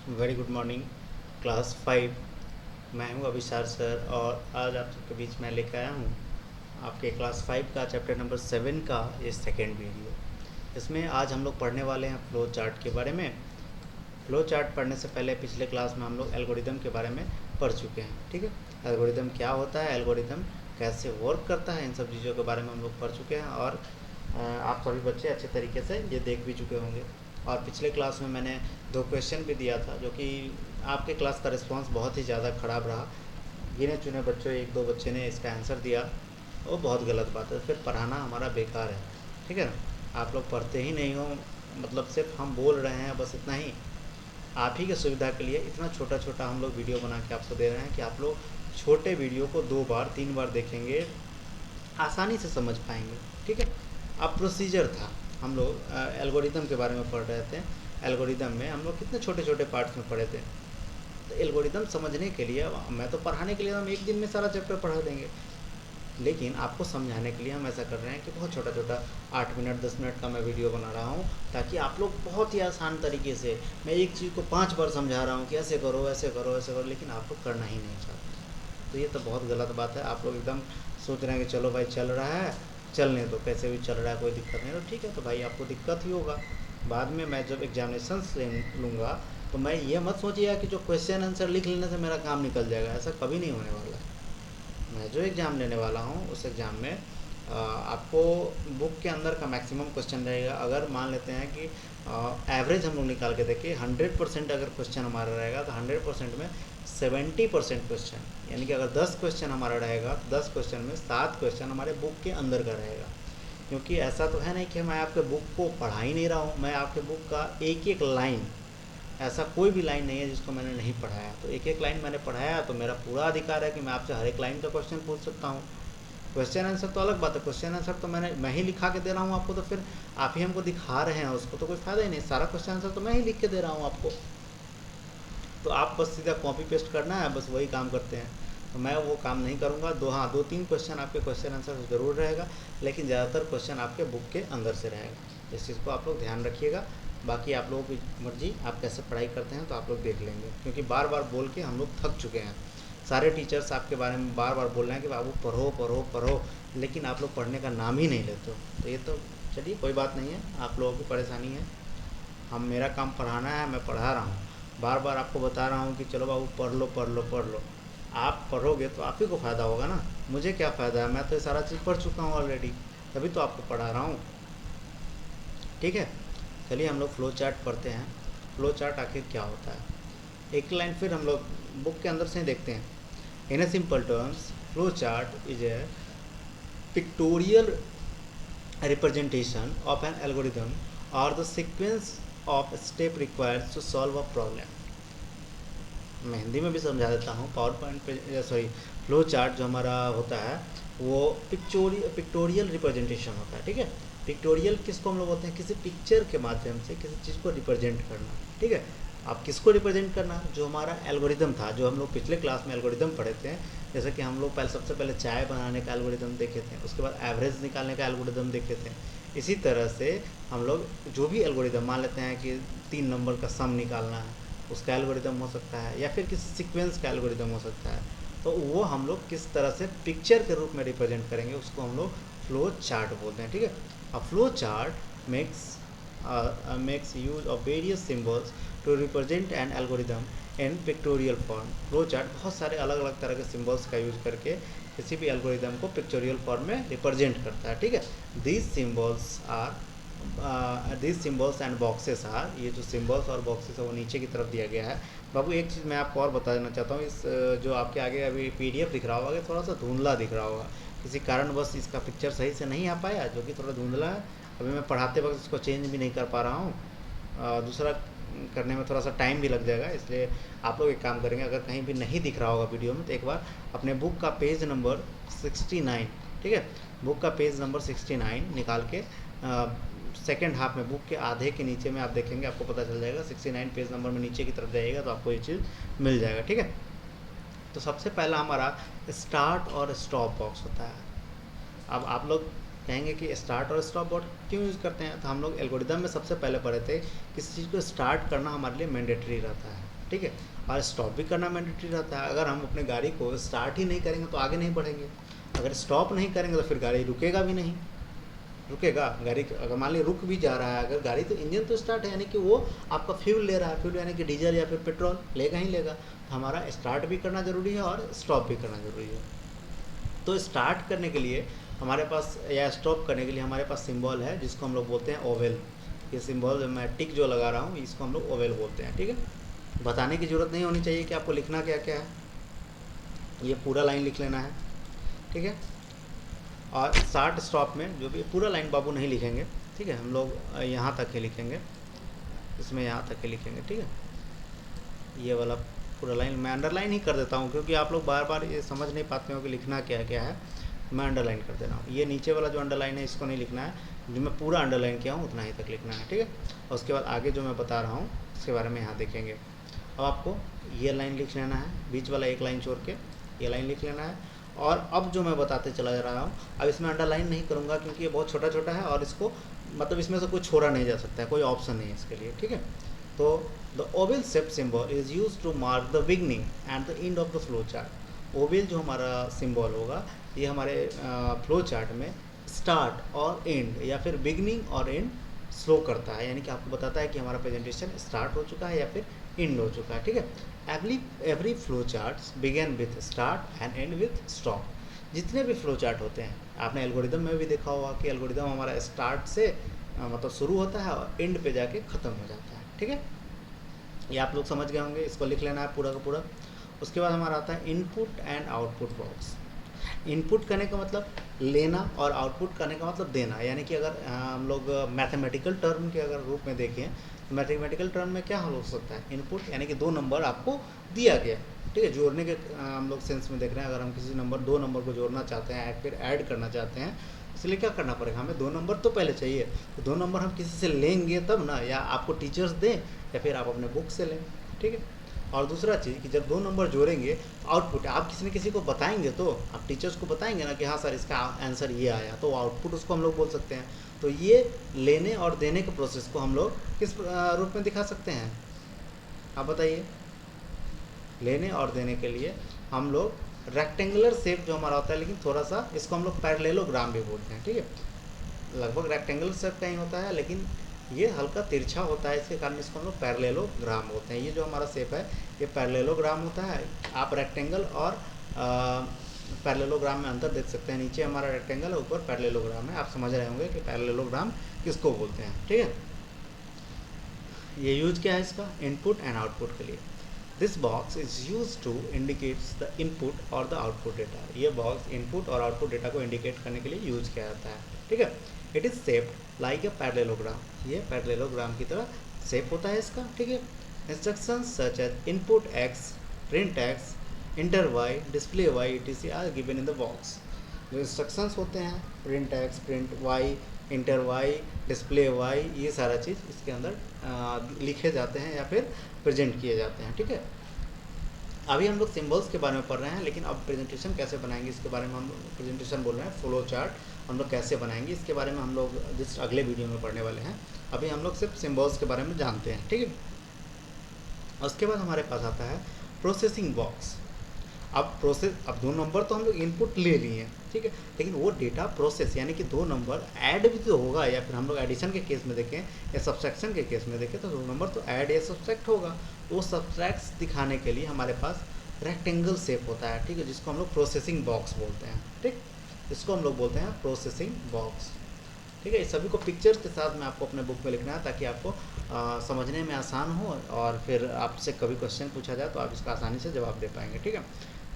Very good morning class 5। मैं हूं अभिसार sir और आज आप सबके बीच में लेकर आया हूं आपके क्लास 5 का चैप्टर नंबर 7 का ये सेकेंड वीडियो। इसमें आज हम लोग पढ़ने वाले हैं फ्लो चार्ट के बारे में। फ्लो चार्ट पढ़ने से पहले पिछले क्लास में हम लोग एल्गोरिदम के बारे में पढ़ चुके हैं। ठीक है, एल्गोरिदम क्या होता है, एल्गोरिदम कैसे वर्क करता है, इन सब चीज़ों के बारे में हम लोग पढ़ चुके हैं और आप सभी बच्चे अच्छे तरीके से ये देख भी चुके होंगे। और पिछले क्लास में मैंने 2 क्वेश्चन भी दिया था जो कि आपके क्लास का रिस्पांस बहुत ही ज़्यादा ख़राब रहा। गिने चुने बच्चों 1-2 बच्चे ने इसका आंसर दिया, वो बहुत गलत बात है, फिर पढ़ाना हमारा बेकार है। ठीक है ना, आप लोग पढ़ते ही नहीं हो, मतलब सिर्फ हम बोल रहे हैं बस इतना ही। आप ही की सुविधा के लिए इतना छोटा छोटा हम लोग वीडियो बना के आपको दे रहे हैं कि आप लोग छोटे वीडियो को 2 बार 3 बार देखेंगे, आसानी से समझ पाएंगे। ठीक है, अब प्रोसीजर था, हम लोग एल्गोरिदम के बारे में पढ़ रहे थे। एल्गोरिदम में हम लोग कितने छोटे छोटे पार्ट्स में पढ़े थे। तो एल्गोरिदम समझने के लिए, मैं तो पढ़ाने के लिए हम एक दिन में सारा चैप्टर पढ़ा देंगे, लेकिन आपको समझाने के लिए हम ऐसा कर रहे हैं कि बहुत छोटा छोटा 8 मिनट 10 मिनट का मैं वीडियो बना रहा हूँ, ताकि आप लोग बहुत ही आसान तरीके से, मैं एक चीज़ को 5 बार समझा रहा हूँ कि ऐसे करो ऐसे करो ऐसे करो, लेकिन आप लोग करना ही नहीं चाहते। तो ये तो बहुत गलत बात है। आप लोग एकदम सोच रहे हैं कि चलो भाई चल रहा है, चलने दो, कैसे भी चल रहा है, कोई दिक्कत नहीं। तो ठीक है, तो भाई आपको दिक्कत ही होगा। बाद में मैं जब एग्जामिनेशंस ले लूँगा तो मैं ये मत सोचिएगा कि जो क्वेश्चन आंसर लिख लेने से मेरा काम निकल जाएगा, ऐसा कभी नहीं होने वाला है। मैं जो एग्ज़ाम लेने वाला हूँ उस एग्ज़ाम में आपको बुक के अंदर का मैक्सिमम क्वेश्चन रहेगा। अगर मान लेते हैं कि एवरेज हम लोग निकाल के देखें, 100% अगर क्वेश्चन हमारा रहेगा तो 100% में 70% क्वेश्चन, यानी कि अगर 10 क्वेश्चन हमारा रहेगा तो 10 क्वेश्चन में 7 क्वेश्चन हमारे बुक के अंदर का रहेगा। क्योंकि ऐसा तो है नहीं कि मैं आपके बुक को पढ़ा ही नहीं रहा हूँ, मैं आपके बुक का एक एक लाइन, ऐसा कोई भी लाइन नहीं है जिसको मैंने नहीं पढ़ाया। तो एक एक लाइन मैंने पढ़ाया, तो मेरा पूरा अधिकार है कि मैं आपसे हर एक लाइन का क्वेश्चन पूछ सकता हूँ। क्वेश्चन आंसर तो अलग बात है, क्वेश्चन आंसर तो मैं ही लिखा के दे रहा हूँ आपको, तो फिर आप ही हमको दिखा रहे हैं उसको, तो कोई फ़ायदा ही नहीं। सारा क्वेश्चन आंसर तो मैं ही लिख के दे रहा हूँ आपको, तो आप बस सीधा कॉपी पेस्ट करना है, बस वही काम करते हैं। तो मैं वो काम नहीं करूँगा। 2-3 क्वेश्चन आपके क्वेश्चन आंसर ज़रूर रहेगा, लेकिन ज़्यादातर क्वेश्चन आपके बुक के अंदर से रहेगा। इस चीज़ को आप लोग ध्यान रखिएगा। बाकी आप लोगों की मर्जी, आप कैसे पढ़ाई करते हैं तो आप लोग देख लेंगे, क्योंकि बार बार बोल के हम लोग थक चुके हैं। सारे टीचर्स आपके बारे में बार बार बोल रहे हैं कि बाबू पढ़ो पढ़ो पढ़ो, लेकिन आप लोग पढ़ने का नाम ही नहीं लेते हो। तो ये तो चलिए कोई बात नहीं है, आप लोगों की परेशानी है। हम, मेरा काम पढ़ाना है, मैं पढ़ा रहा हूँ, बार बार आपको बता रहा हूँ कि चलो बाबू पढ़ लो पढ़ लो पढ़ लो। आप पढ़ोगे तो आप ही को फ़ायदा होगा ना, मुझे क्या फ़ायदा है, मैं तो ये सारा चीज़ पढ़ चुका हूँ ऑलरेडी, तभी तो आपको पढ़ा रहा हूँ। ठीक है, चलिए हम लोग फ्लो चार्ट पढ़ते हैं। फ्लो चार्ट आखिर क्या होता है, एक लाइन फिर हम लोग बुक के अंदर से ही देखते हैं। In a simple terms, flow chart is a pictorial representation of an algorithm or the sequence of step required to solve a problem। मैं हिंदी में भी समझा देता हूँ। पावर पॉइंट पे, सॉरी, फ्लो चार्ट जो हमारा होता है वो पिक्टोरियल रिप्रेजेंटेशन होता है। ठीक है, पिक्टोरियल किसको हम लोग बोलते हैं, किसी पिक्चर के माध्यम से किसी चीज़ को रिप्रेजेंट करना। ठीक है, आप किसको रिप्रेजेंट करना, जो हमारा एल्गोरिदम था, जो हम लोग पिछले क्लास में एल्गोरिदम पढ़े थे। जैसे कि हम लोग सबसे पहले चाय बनाने का एल्गोरिदम देखे थे, उसके बाद एवरेज निकालने का एल्गोरिदम देखे थे। इसी तरह से हम लोग जो भी एल्गोरिदम, मान लेते हैं कि 3 नंबर का सम निकालना है, उसका एल्गोरिदम हो सकता है, या फिर किसी सीक्वेंस का एल्गोरिदम हो सकता है। तो वो हम लोग किस तरह से पिक्चर के रूप में रिप्रेजेंट करेंगे, उसको हम लोग फ्लो चार्ट बोलते हैं। ठीक है, a flow chart makes use of various symbols to represent an algorithm in pictorial form. Flow chart बहुत सारे अलग अलग तरह के सिम्बल्स का यूज करके किसी भी एल्गोरिदम को पिक्टोरियल फॉर्म में रिप्रेजेंट करता है। ठीक है, these symbols and boxes are, ये जो सिम्बल्स और बॉक्सेस है वो नीचे की तरफ दिया गया है। बाबू एक चीज़ मैं आपको और बता देना चाहता हूँ, इस जो आपके आगे अभी PDF दिख रहा होगा, थोड़ा सा धुंधला दिख रहा होगा, किसी कारण बस इसका पिक्चर सही से नहीं आ पाया, जो कि थोड़ा धुंधला है। अभी मैं पढ़ाते वक्त इसको चेंज भी नहीं कर पा रहा हूँ, दूसरा करने में थोड़ा सा टाइम भी लग जाएगा, इसलिए आप लोग एक काम करेंगे, अगर कहीं भी नहीं दिख रहा होगा वीडियो में, तो एक बार अपने बुक का पेज नंबर 69, ठीक है, बुक का पेज नंबर 69 निकाल के सेकेंड हाफ में बुक के आधे के नीचे में आप देखेंगे, आपको पता चल जाएगा। 69 पेज नंबर में नीचे की तरफ जाइएगा तो आपको ये चीज़ मिल जाएगा। ठीक है, तो सबसे पहला हमारा स्टार्ट और स्टॉप बॉक्स होता है। अब आप लोग कहेंगे कि स्टार्ट और स्टॉप बॉक्स क्यों यूज़ करते हैं, तो हम लोग एल्गोरिदम में सबसे पहले पढ़े थे किसी चीज़ को स्टार्ट करना हमारे लिए मैंडेटरी रहता है। ठीक है। और स्टॉप भी करना मैंडेटरी रहता है। अगर हम अपने गाड़ी को स्टार्ट ही नहीं करेंगे तो आगे नहीं बढ़ेंगे, अगर स्टॉप नहीं करेंगे तो फिर गाड़ी रुकेगा भी नहीं, रुकेगा गाड़ी। अगर मान ली रुक भी जा रहा है अगर गाड़ी, तो इंजन तो स्टार्ट है, यानी कि वो आपका फ्यूल ले रहा है, फ्यूल यानी कि डीजल या फिर पेट्रोल लेगा ही लेगा। तो हमारा स्टार्ट भी करना ज़रूरी है और स्टॉप भी करना ज़रूरी है। तो स्टार्ट करने के लिए हमारे पास, या स्टॉप करने के लिए हमारे पास सिंबल है जिसको हम लोग बोलते हैं ओवेल। ये सिंबल मैं टिक जो लगा रहा हूँ इसको हम लोग ओवेल बोलते हैं, ठीक है। बताने की ज़रूरत नहीं होनी चाहिए कि आपको लिखना क्या क्या है, ये पूरा लाइन लिख लेना है, ठीक है। और स्टार्ट स्टॉप में जो भी पूरा लाइन बाबू नहीं लिखेंगे, ठीक है, हम लोग यहाँ तक ही लिखेंगे, इसमें यहाँ तक ही लिखेंगे, ठीक है। ये वाला पूरा लाइन मैं अंडरलाइन ही कर देता हूँ क्योंकि आप लोग बार बार ये समझ नहीं पाते हो कि लिखना क्या क्या है, मैं अंडरलाइन कर दे रहा हूँ। ये नीचे वाला जो अंडरलाइन है इसको नहीं लिखना है, जो मैं पूरा अंडरलाइन किया हूँ उतना ही तक लिखना है, ठीक है। और उसके बाद आगे जो मैं बता रहा हूँ उसके बारे में यहाँ देखेंगे। अब आपको ये लाइन लिख लेना है, बीच वाला एक लाइन छोड़ के ये लाइन लिख लेना है। और अब जो मैं बताते चला जा रहा हूँ, अब इसमें अंडरलाइन नहीं करूँगा क्योंकि ये बहुत छोटा छोटा है और इसको मतलब इसमें से कोई छोड़ा नहीं जा सकता है, कोई ऑप्शन नहीं है इसके लिए, ठीक है। तो the oval shape symbol is use to mark the beginning and the end of the flow chart. Oval जो हमारा सिंबल होगा ये हमारे फ्लो चार्ट में स्टार्ट और एंड या फिर बिगनिंग और एंड स्लो करता है, यानी कि आपको बताता है कि हमारा प्रेजेंटेशन स्टार्ट हो चुका है या फिर एंड हो चुका है, ठीक है। Every flow chart begin with start and end with stop. जितने भी फ्लो चार्ट होते हैं, आपने एल्गोरिदम में भी देखा होगा कि एल्गोरिदम हमारा स्टार्ट से मतलब शुरू होता है और एंड पे जाके ख़त्म हो जाता है, ठीक है। ये आप लोग समझ गए होंगे, इसको लिख लेना है पूरा का पूरा। उसके बाद हमारा आता है input and output box. Input करने का मतलब लेना और आउटपुट करने का मतलब देना, यानी कि अगर हम लोग मैथमेटिकल टर्म के अगर रूप में देखें तो मैथमेटिकल टर्म में क्या हो सकता है, इनपुट यानी कि दो नंबर आपको दिया गया, ठीक है। जोड़ने के हम लोग सेंस में देख रहे हैं, अगर हम किसी दो नंबर को जोड़ना चाहते हैं फिर ऐड करना चाहते हैं, इसलिए क्या करना पड़ेगा, हमें दो नंबर तो पहले चाहिए। तो दो नंबर हम किसी से लेंगे तब ना, या आपको टीचर्स दें या फिर आप अपने बुक से लें, ठीक है। और दूसरा चीज़ कि जब दो नंबर जोड़ेंगे आउटपुट आप किसी न किसी को बताएंगे, तो आप टीचर्स को बताएंगे ना कि हाँ सर इसका आंसर ये आया, तो आउटपुट उसको हम लोग बोल सकते हैं। तो ये लेने और देने के प्रोसेस को हम लोग किस रूप में दिखा सकते हैं, आप बताइए। लेने और देने के लिए हम लोग रेक्टेंगुलर शेप जो हमारा होता है, लेकिन थोड़ा सा इसको हम लोग पैरेललोग्राम भी बोलते हैं, ठीक है। लगभग रेक्टेंगुलर शेप का ही होता है लेकिन ये हल्का तिरछा होता है, इसके कारण इसको हम लोग पैरेललोग्राम बोलते हैं। ये जो हमारा शेप है ये पैरेललोग्राम होता है। आप रेक्टेंगल और पैरेललोग्राम में अंतर देख सकते हैं, नीचे हमारा रेक्टेंगल है, ऊपर पैरेललोग्राम है। आप समझ रहे होंगे कि पैरेललोग्राम किसको बोलते हैं, ठीक है। ये यूज क्या है इसका, इनपुट एंड आउटपुट के लिए। This box is use to indicates the input और द आउटपुट डेटा। ये बॉक्स इनपुट और आउटपुट डेटा को इंडिकेट करने के लिए यूज किया जाता है, ठीक है। It is shaped like a parallelogram. ये पैरेललोग्राम की तरह शेप होता है इसका, ठीक है। Instructions such as input x, print x, enter y, display y etc are given in the box. जो इंस्ट्रक्शंस होते हैं print x, print y, enter y, display y, ये सारा चीज़ इसके अंदर लिखे जाते हैं या फिर प्रेजेंट किए जाते हैं, ठीक है। अभी हम लोग सिंबल्स के बारे में पढ़ रहे हैं, लेकिन अब प्रेजेंटेशन कैसे बनाएंगे इसके बारे में हम प्रेजेंटेशन बोल रहे हैं। फ्लो चार्ट हम लोग कैसे बनाएंगे इसके बारे में हम लोग जिस अगले वीडियो में पढ़ने वाले हैं। अभी हम लोग सिर्फ सिंबल्स के बारे में जानते हैं, ठीक है। उसके बाद हमारे पास आता है प्रोसेसिंग बॉक्स। अब दो नंबर तो हम लोग इनपुट ले लिए हैं, ठीक है, लेकिन वो डेटा प्रोसेस यानी कि दो नंबर ऐड भी तो होगा, या फिर हम लोग एडिशन के केस में देखें या सब्सट्रैक्शन के केस में देखें तो दो नंबर तो ऐड या सब्सट्रैक्ट होगा। तो वो सब्सट्रैक्ट्स दिखाने के लिए हमारे पास रेक्टेंगल शेप होता है, ठीक है, जिसको हम लोग प्रोसेसिंग बॉक्स बोलते हैं, ठीक। इसको हम लोग बोलते हैं प्रोसेसिंग बॉक्स, ठीक है। इस सभी को पिक्चर्स के साथ में आपको अपने बुक में लिखना है ताकि आपको समझने में आसान हो और फिर आपसे कभी क्वेश्चन पूछा जाए तो आप इसका आसानी से जवाब दे पाएंगे, ठीक है।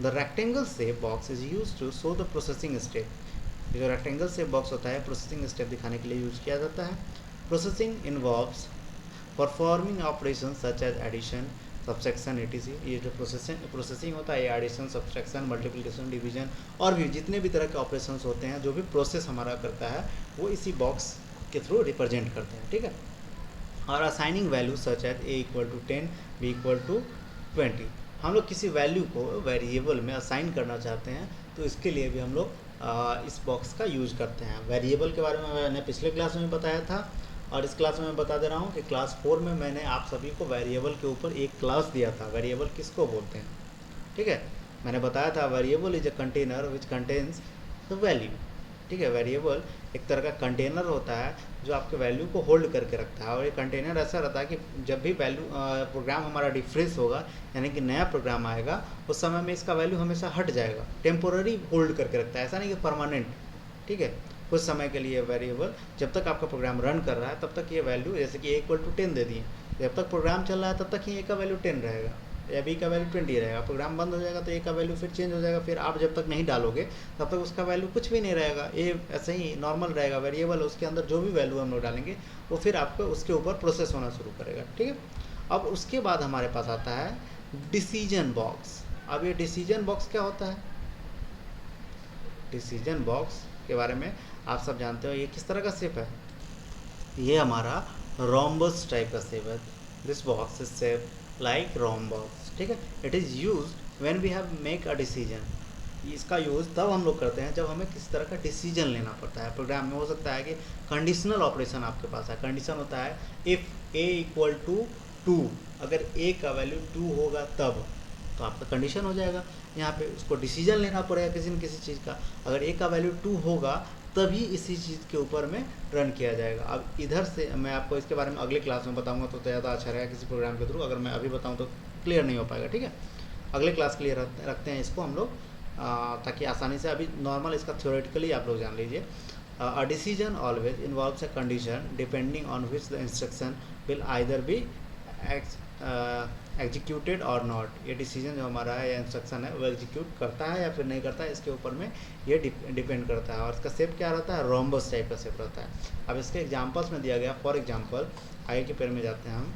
The rectangle shape box is use to show the processing step. जो रेक्टेंगल शेप बॉक्स होता है प्रोसेसिंग स्टेप दिखाने के लिए यूज किया जाता है। Processing involves performing operation such as addition, subtraction etc। ये जो प्रोसेसिंग होता है ये एडिशन, सब्सट्रैक्शन, मल्टीप्लिकेशन, डिवीजन और भी जितने भी तरह के ऑपरेशंस होते हैं, जो भी प्रोसेस हमारा करता है वो इसी बॉक्स के थ्रू रिप्रेजेंट करते हैं, ठीक है। और assigning value such as a = 10, b = 20। हम लोग किसी वैल्यू को वेरिएबल में असाइन करना चाहते हैं तो इसके लिए भी हम लोग इस बॉक्स का यूज करते हैं। वेरिएबल के बारे में मैंने पिछले क्लास में बताया था और इस क्लास में मैं बता दे रहा हूँ कि क्लास 4 में मैंने आप सभी को वेरिएबल के ऊपर एक क्लास दिया था। वेरिएबल किसको बोलते हैं, ठीक है। मैंने बताया था variable is a container which contains the value, ठीक है। वेरिएबल एक तरह का कंटेनर होता है जो आपके वैल्यू को होल्ड करके रखता है, और ये कंटेनर ऐसा रहता है कि जब भी वैल्यू प्रोग्राम हमारा डिफ्रेश होगा, यानी कि नया प्रोग्राम आएगा, उस समय में इसका वैल्यू हमेशा हट जाएगा। टेम्पोररी होल्ड करके रखता है, ऐसा नहीं कि परमानेंट, ठीक है। कुछ समय के लिए वेरिएबल, जब तक आपका प्रोग्राम रन कर रहा है तब तक ये वैल्यू, जैसे कि A=10 दे दिए, जब तक प्रोग्राम चल रहा है तब तक ही A का वैल्यू 10 रहेगा या B का वैल्यू 20 रहेगा। प्रोग्राम बंद हो जाएगा तो A का वैल्यू फिर चेंज हो जाएगा, फिर आप जब तक नहीं डालोगे तब तक उसका वैल्यू कुछ भी नहीं रहेगा। ये ऐसे ही नॉर्मल रहेगा। वेरिएबल उसके अंदर जो भी वैल्यू हम लोग डालेंगे वो फिर आपको उसके ऊपर प्रोसेस होना शुरू करेगा, ठीक है। अब उसके बाद हमारे पास आता है डिसीजन बॉक्स। अब ये डिसीजन बॉक्स क्या होता है? डिसीजन बॉक्स के बारे में आप सब जानते हो। ये किस तरह का शेप है? ये हमारा रोम्बस टाइप का शेप है। This box is shape like rhombus, ठीक है। It is used when we have make a decision. इसका यूज़ तब हम लोग करते हैं जब हमें किस तरह का डिसीजन लेना पड़ता है प्रोग्राम में। हो सकता है कि कंडीशनल ऑपरेशन आपके पास है। कंडीशन होता है इफ़ A=2, अगर A का वैल्यू 2 होगा तब, तो आपका कंडीशन हो जाएगा। यहाँ पे उसको डिसीजन लेना पड़ेगा किसी न किसी चीज़ का। अगर A का वैल्यू 2 होगा तभी इसी चीज़ के ऊपर में रन किया जाएगा। अब इधर से मैं आपको इसके बारे में अगले क्लास में बताऊंगा तो ज़्यादा अच्छा रहेगा किसी प्रोग्राम के थ्रू। अगर मैं अभी बताऊं तो क्लियर नहीं हो पाएगा, ठीक है। अगले क्लास के लिए रखते हैं इसको हम लोग, ताकि आसानी से, अभी नॉर्मल इसका थ्योरेटिकली आप लोग जान लीजिए। A decision always involves a condition depending on which the instruction will either be executed और नॉट। ये डिसीजन जो हमारा है या इंस्ट्रक्शन है वो एग्जीक्यूट करता है या फिर नहीं करता है, इसके ऊपर में ये डिपेंड करता है। और इसका शेप क्या रहता है? रोम्बस टाइप का शेप रहता है। अब इसके एग्जांपल्स में दिया गया, फॉर एग्जांपल आगे के पेज में जाते हैं हम।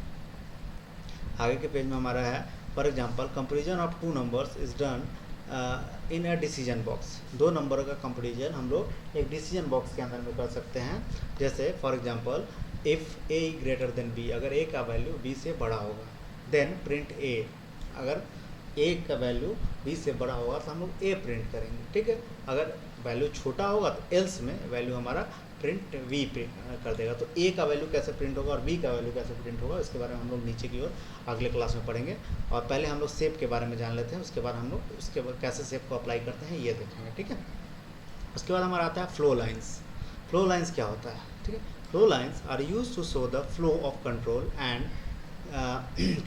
आगे के पेज में हमारा है for example comparison of 2 numbers is done in a decision box. 2 नंबरों का कंपेरिजन हम लोग एक डिसीजन बॉक्स के अंदर में कर सकते हैं। जैसे for example if A greater than B, अगर A का वैल्यू B से बड़ा होगा, देन प्रिंट A। अगर A का वैल्यू B से बड़ा होगा तो हम लोग A प्रिंट करेंगे, ठीक है। अगर वैल्यू छोटा होगा तो एल्स में वैल्यू हमारा प्रिंट V कर देगा। तो A का वैल्यू कैसे प्रिंट होगा और B का वैल्यू कैसे प्रिंट होगा, इसके बारे में हम लोग नीचे की ओर अगले क्लास में पढ़ेंगे। और पहले हम लोग शेप के बारे में जान लेते हैं, उसके बाद हम लोग उसके बाद कैसे शेप को अप्लाई करते हैं ये देखेंगे, ठीक है। उसके बाद हमारा आता है फ्लो लाइन्स। फ्लो लाइन्स क्या होता है, ठीक है। Flow lines are use to show the flow of control and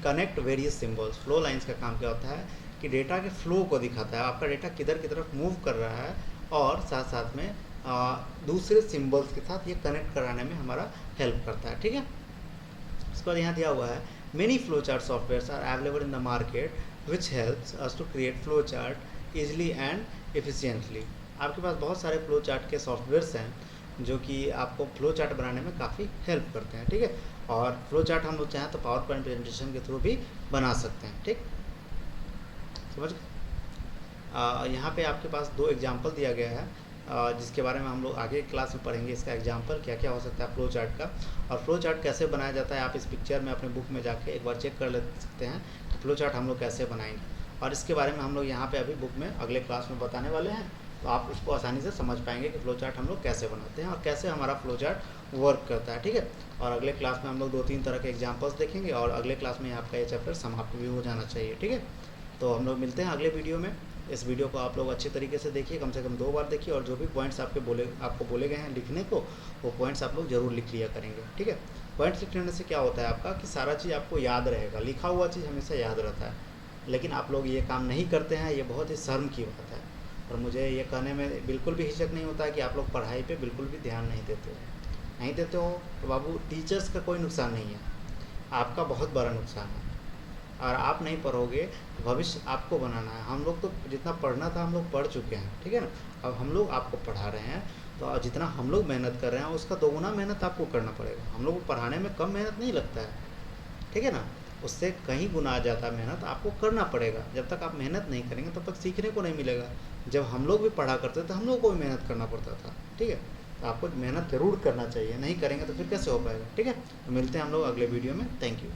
connect various symbols. Flow lines का काम क्या होता है कि डेटा के फ्लो को दिखाता है, आपका डेटा किधर की तरफ मूव कर रहा है, और साथ साथ में दूसरे सिम्बल्स के साथ ये कनेक्ट कराने में हमारा हेल्प करता है, ठीक है। उसके बाद यहाँ दिया हुआ है many flow chart softwares are available in the market which helps us to create flow chart easily and efficiently. आपके पास बहुत सारे फ्लो चार्ट के सॉफ्टवेयर्स हैं जो कि आपको फ्लो चार्ट बनाने में काफ़ी हेल्प करते हैं, ठीक है। और फ्लो चार्ट हम लोग चाहें तो पावर पॉइंट प्रेजेंटेशन के थ्रू भी बना सकते हैं, ठीक। समझ यहाँ पे आपके पास 2 एग्जाम्पल दिया गया है, जिसके बारे में हम लोग आगे क्लास में पढ़ेंगे। इसका एग्जाम्पल क्या क्या हो सकता है फ्लो चार्ट का, और फ्लो चार्ट कैसे बनाया जाता है आप इस पिक्चर में अपने बुक में जाके एक बार चेक कर ले सकते हैं कि फ्लो चार्ट हम लोग कैसे बनाएंगे। और इसके बारे में हम लोग यहाँ पे अभी बुक में अगले क्लास में बताने वाले हैं, तो आप उसको आसानी से समझ पाएंगे कि फ्लो चार्ट हम लोग कैसे बनाते हैं और कैसे हमारा फ्लो चार्ट वर्क करता है, ठीक है। और अगले क्लास में हम लोग 2-3 तरह के एग्जाम्पल्स देखेंगे, और अगले क्लास में आपका ये चैप्टर समाप्त भी हो जाना चाहिए, ठीक है। तो हम लोग मिलते हैं अगले वीडियो में। इस वीडियो को आप लोग अच्छे तरीके से देखिए, कम से कम 2 बार देखिए, और जो भी पॉइंट्स आपको बोले गए हैं लिखने को, वो पॉइंट्स आप लोग ज़रूर लिख लिया करेंगे, ठीक है। पॉइंट्स लिखने से क्या होता है आपका कि सारा चीज़ आपको याद रहेगा। लिखा हुआ चीज़ हमेशा याद रहता है, लेकिन आप लोग ये काम नहीं करते हैं, ये बहुत ही शर्म की बात है। और मुझे ये कहने में बिल्कुल भी हिचक नहीं होता है कि आप लोग पढ़ाई पे बिल्कुल भी ध्यान नहीं देते हो तो बाबू टीचर्स का कोई नुकसान नहीं है, आपका बहुत बड़ा नुकसान है। और आप नहीं पढ़ोगे तो भविष्य आपको बनाना है। हम लोग तो जितना पढ़ना था हम लोग पढ़ चुके हैं, ठीक है ना। अब हम लोग आपको पढ़ा रहे हैं, तो जितना हम लोग मेहनत कर रहे हैं उसका 2 गुना मेहनत आपको करना पड़ेगा। हम लोग को पढ़ाने में कम मेहनत नहीं लगता है, ठीक है ना, उससे कहीं गुना ज़्यादा मेहनत आपको करना पड़ेगा। जब तक आप मेहनत नहीं करेंगे तब तक सीखने को नहीं मिलेगा। जब हम लोग भी पढ़ा करते थे हम लोग को भी मेहनत करना पड़ता था, ठीक है। तो आपको मेहनत ज़रूर करना चाहिए, नहीं करेंगे तो फिर कैसे हो पाएगा, ठीक है। तो मिलते हैं हम लोग अगले वीडियो में। Thank you.